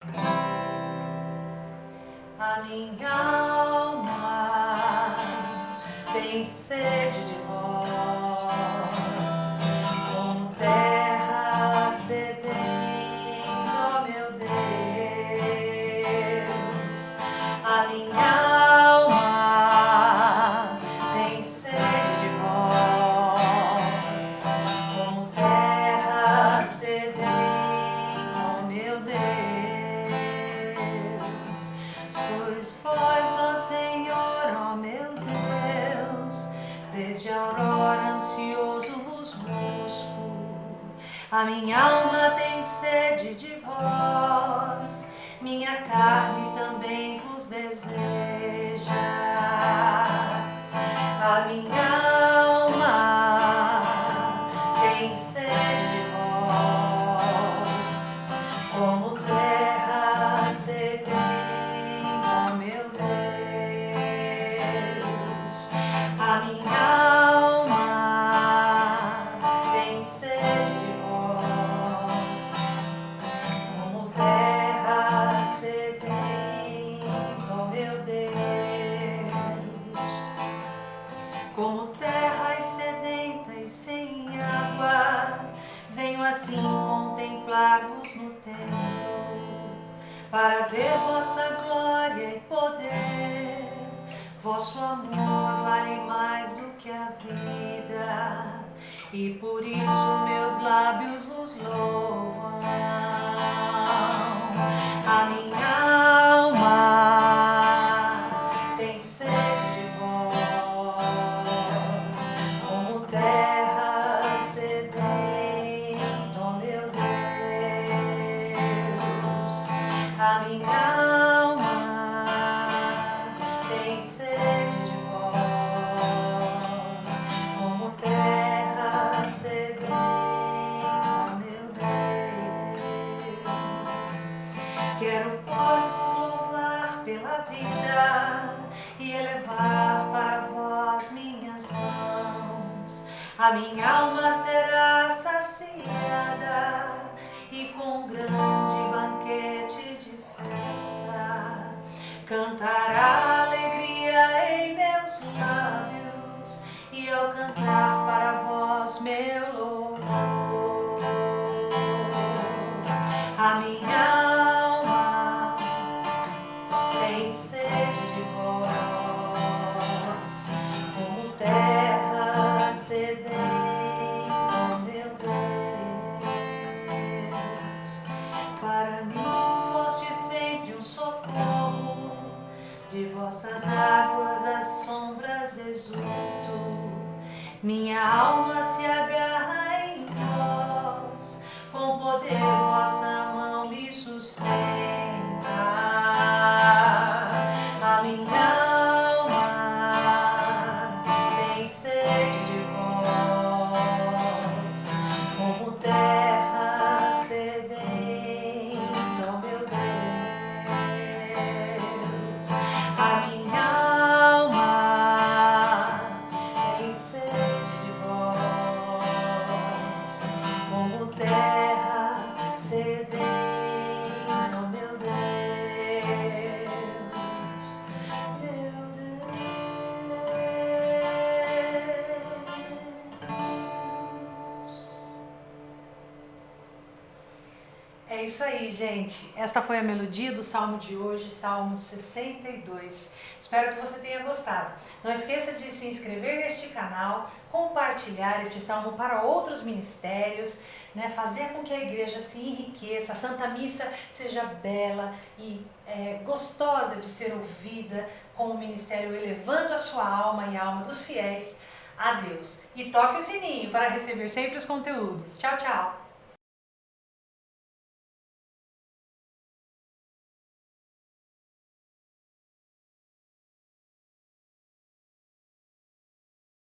A minha alma tem sede de vós, como terra sedenta, ó meu Deus. A minha alma tem sede de vós, como terra sedenta, ó meu Deus. Sois vós, ó Senhor, ó meu Deus, desde a aurora ansioso vos busco. A minha alma tem sede de vós, minha carne também vos deseja. A minha alma tem sede de vós, como terra sedenta, ó meu Deus. A minha alma tem sede de vós, como terra sedenta, ó meu Deus. Como terra sedenta e sem água, venho assim contemplar-vos no templo, para ver vossa glória e poder. Vosso amor vale mais do que a vida, e por isso meus lábios vos louvam. A minha alma tem sede de vós, como terra sedenta, ó meu Deus. A minha alma tem sede de vós, como terra sedenta, ó meu Deus. Quero, pois, vos louvar pela vida e elevar para vós minhas mãos. A minha alma será saciada e com grande banquete de festa cantará alegria em meus lábios, e ao cantar para vós meu louvor. A minha alma tem sede de vós, como terra sedenta, ó meu Deus. Para mim foste sempre um socorro, de vossas águas as sombras exulto. Minha alma se agarra em vós, com poder vossa mão me sustenta. A minha alma tem sede de vós, como terra sedenta, ó meu Deus. A minha alma tem sede de vós, como terra sedenta, ó meu Deus. Meu Deus. É isso aí, gente. Esta foi a melodia do Salmo de hoje, Salmo 62. Espero que você tenha gostado. Não esqueça de se inscrever neste canal, compartilhar este salmo para outros ministérios, né? Fazer com que a igreja se enriqueça, a Santa Missa seja bela e gostosa de ser ouvida, com o ministério elevando a sua alma e a alma dos fiéis a Deus. E toque o sininho para receber sempre os conteúdos. Tchau, tchau!